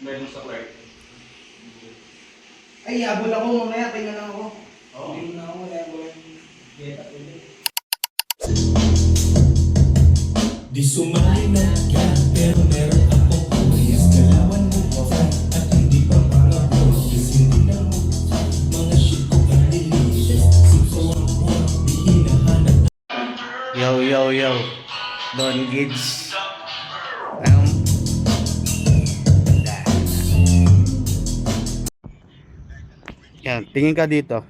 Meron sa Clark. Ay, abol ako mamaya, pahinga lang ako. Oo. Hindi na ako, wala ko lang beta ulit. Di sumali na ka, pero meron akong kumayas. Galawan mo pa, at hindi pa pangapos. Kasi hindi na mo, mga shit ko ang delicious. Sipsawang mo, di hinahanap. Yo. Don Gids. Yan, tingin ka dito.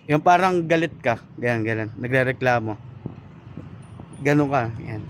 Yung parang galit ka. Ganyan. Nagre-reklamo. Ganun ka. Yan.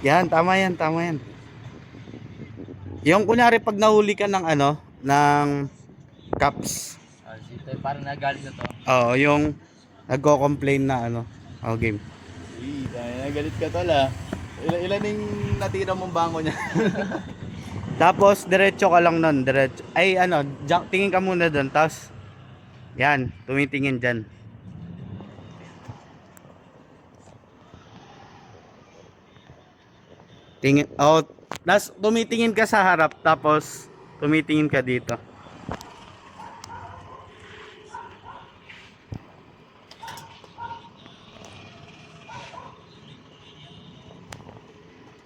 Yan, tama yan. Yung kunyari pag nahuli ka ng ng cups. Dito, parang nagalit na to. Oo, yung nagko-complain na game. Nagalit ka tala. Ilan yung natira mong bango niya? Tapos diretso ka lang nun, diretso. Ay tingin ka muna doon, tapos yan, tumitingin diyan. Tapos tumitingin ka sa harap, tapos tumitingin ka dito.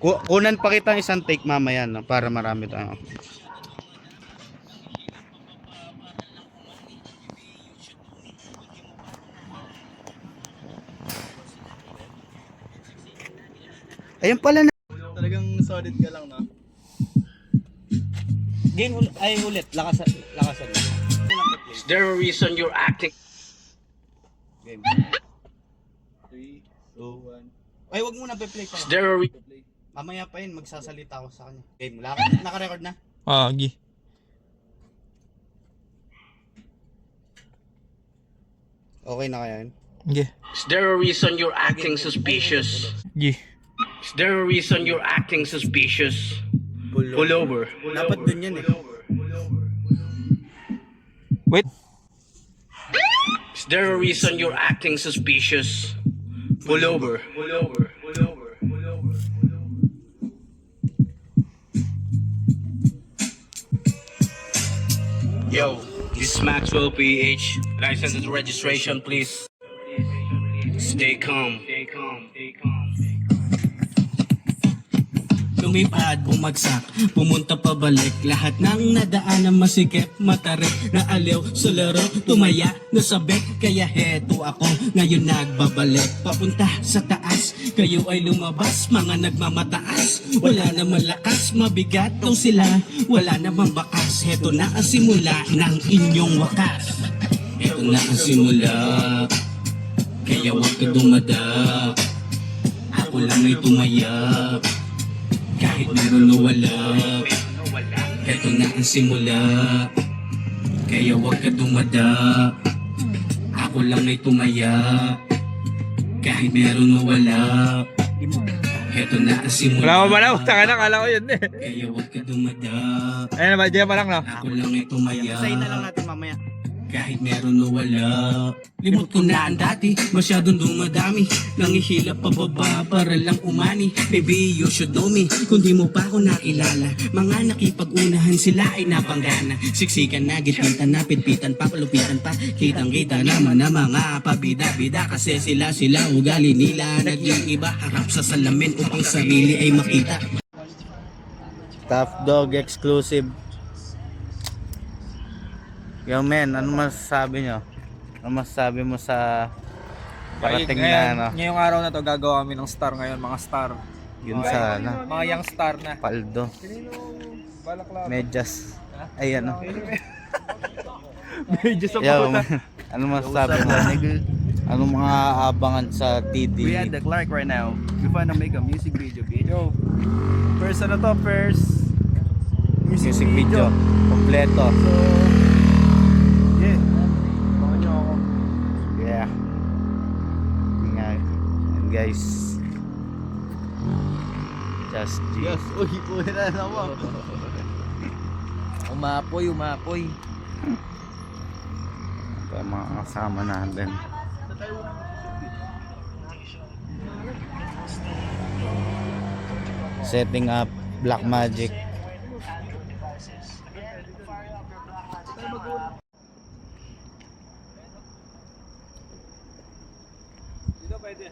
Kunan pa kita isang take mamaya para marami tayo. Ayun pala na. Talagang solid ka lang, no? Game ulit. Lakasan. Is there a reason you're acting? Game. 3, 2, 1. Ay, wag muna pe-play pa. Is there a reason? Mamaya pa yun, magsasalita ako sa kanya. Game, naka-record na? Gi. Okay na kaya yun? Gi. Is there a reason you're acting suspicious? Gi. Is there a reason you're acting suspicious? Pull over. Dapat dun yan eh. Wait. Is there a reason you're acting suspicious? Pull over. Yo, this is Maxwell PH. License and registration, please. Stay calm. Lumipad, bumagsak, pumunta pabalik. Lahat ng nadaanan masikip, matarik, naaliw sa laro, tumaya, nasabik. Kaya heto ako, ngayon nagbabalik. Papunta sa taas, kayo ay lumabas, mga nagmamataas. Wala naman lakas, mabigat daw sila. Wala naman bakas, heto na ang simula ng inyong wakas. Heto na ang simula, kaya huwag ka dumadap. Ako lang ay tumayak, kahit meron o wala. Heto na ang simula, kaya huwag ka dumada. Ako lang ay tumaya, kahit meron o wala. Heto na ang simula. Wala ko ba na? Taka na, kala ko yun eh. Kaya huwag ka dumada. Ayun naman, dyan pa lang no? Ako lang ay tumaya, Say na lang natin mamaya. kahit meron o wala. Limot ko na ang dati, masyadong dumadami. Nangihilap pababa para lang umani. Maybe you should know me, kung di mo pa ako nakilala. Mga nakipag-unahan sila ay napanggana. Siksikan na, gipitan na, pitpitan pa, palupitan pa. Kitang-kita naman na mga pabida-bida. Kasi sila ugali nila. Nag-iiba, harap sa salamin upang sarili ay makita. Tough Dog exclusive. Yo men, ano masasabi nyo? Ano masasabi mo sa parating na Ngayong araw na to gagawa kami ng star ngayon, mga star. yun sana Mga young star na. paldo, medyas, ay Medyo sa Yo, puta. ano masasabi mo? Ano mga abangan sa TD? We at the Clark right now. We wanna make a music video, bitch. Yo. First Music video kompleto. So, yeah. Baka nyo ako. Yeah. And guys, just G. Yes, uy, puna naman. Umapoy. Ito ang mga kasama natin. Setting up Black Magic. Dito pwede.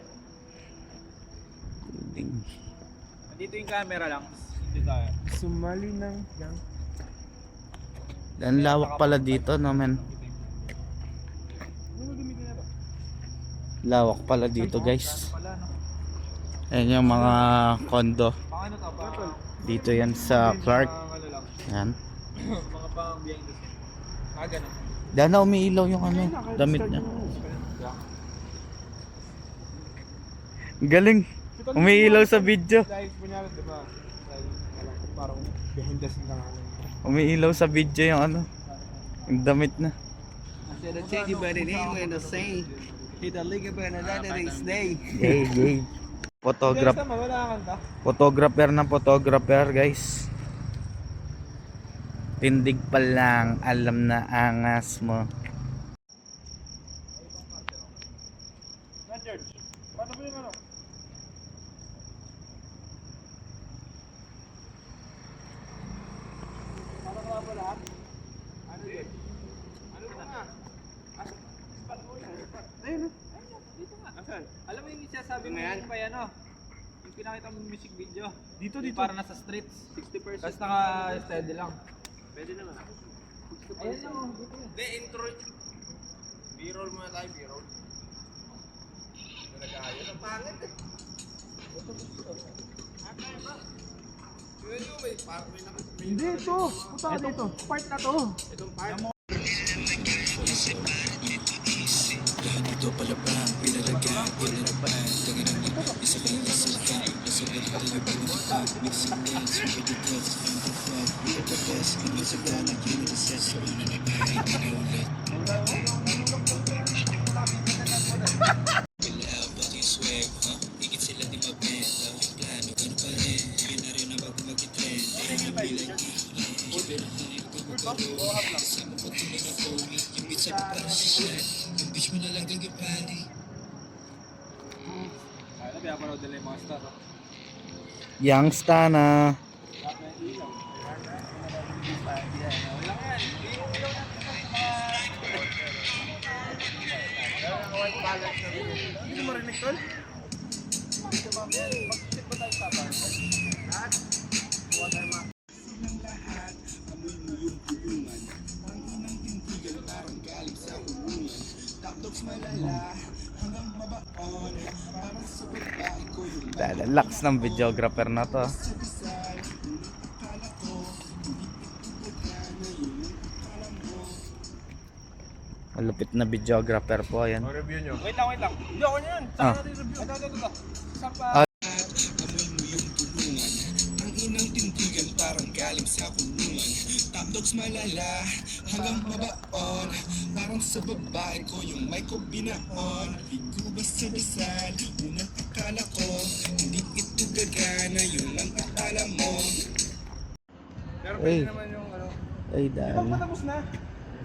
Dito yung camera lang. Dito tayo. Sumali ng lang. Ang lawak pala dito, no men. Lawak pala dito, guys. Ayan yung mga condo. Paano to pa? Dito yan sa Clark. Ano lang. Yan. Mga pang behind the scene. Ganun. Dahil na umiilaw yung ano, damit niya. Galing. Umiilaw sa video. Dahil kunyari, di ba? Dahil parang behind the scene lang. Umiilaw sa video yung ano. Yung damit na. I said, I tell you about it anyway, the same. Hit the liga ba na dati next day. Yay, yay. Photographer na photographer, guys. Tindig pa lang, alam na angas mo. Paano po yung ano? Paano ka ba lahat? Ano yun? Ano nga? Ayun, dito nga. Asan? Alam mo yung sasabi mo yung pa yan, yung pinakita mo music video. Dito. Para nasa streets. 60%. Tapos naka-steady lang. Pwede naman. Ayun lang, dito yan. Hindi, intro. B-roll muna tayo, B-roll. Nag-aayos. Ang pangit eh. Hindi, ito. Puta dito. Part na to. Itong part. Ano, pinapanood nila yung mga star. Youngsta na. Hindi mo rinig tol? Lax ng videographer na to. Malupit na videographer po, ayan. Review nyo. Wait lang. Hindi ako yun. Ah. Saan natin review? Ito. Saan pa? Ah. Ang inang tindigan parang galing sa kulungan. Top dogs malala hanggang mabaon. Parang sa babae ko yung mic ko binaon. Bigo ba sa bisan? Unang akala ko hindi ito gagana. Yung ang akala mo. Pero Ay. pwede naman yung ano. Ay, Di ba dami. matapos na?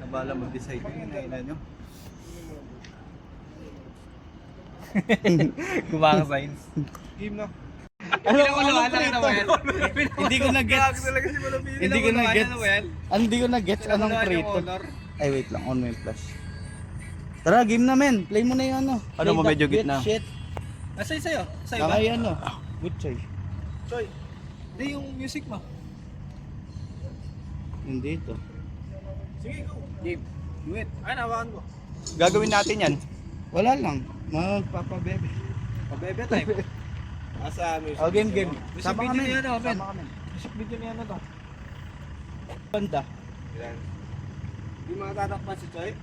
Nabala mag-decide yung hinainan nyo. Kumaka signs. Game na. Alam ko na ba yan? Hindi ko na-gets. Talaga si Malapit. Hindi ko na-gets. Hindi ko na-gets anong Pinapanood yung prito. honor. Ay, wait lang. On my flash. Tara, game na men. Play mo na yung ano. Ano mo, Play medyo that beat gitna? Shit. Sa'yo? Sa'yo ba? Kakay ano. Good choy. Choy. Hindi yung music mo. Hindi ito. Sige, go. Game. Do it. Ay, nawakan ko. Gagawin natin yan. Wala lang. Magpapabebe. Pabebe time. Asa music. Oh, game. Music Sama video kami. niya na, Ben. Sama kami. Music video niya na to. Banda. Di mga tatakpan si Choy.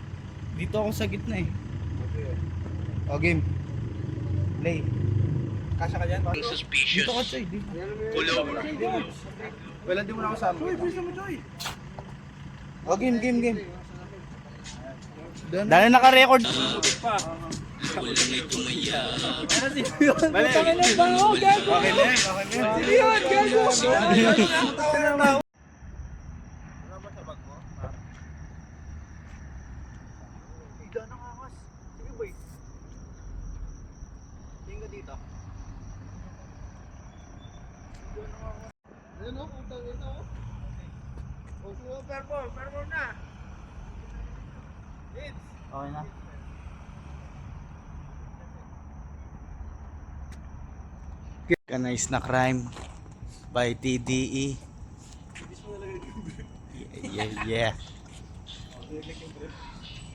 Dito ako sa gitna eh. O, game. Play. Kasya ka dyan? Dito ka, Choy. Dito. Well, hindi mo na kasama. Choy, please naman Choy. O, game. Dahil naka-record. Pa. Ano si Leon? Butangin na ba? Oh, gago! Okay na yan. Si Leon, gago! Ayun o, putang ito o. O, perform na. Okay na. Organized na crime by TDE. Yeah, yeah, yeah.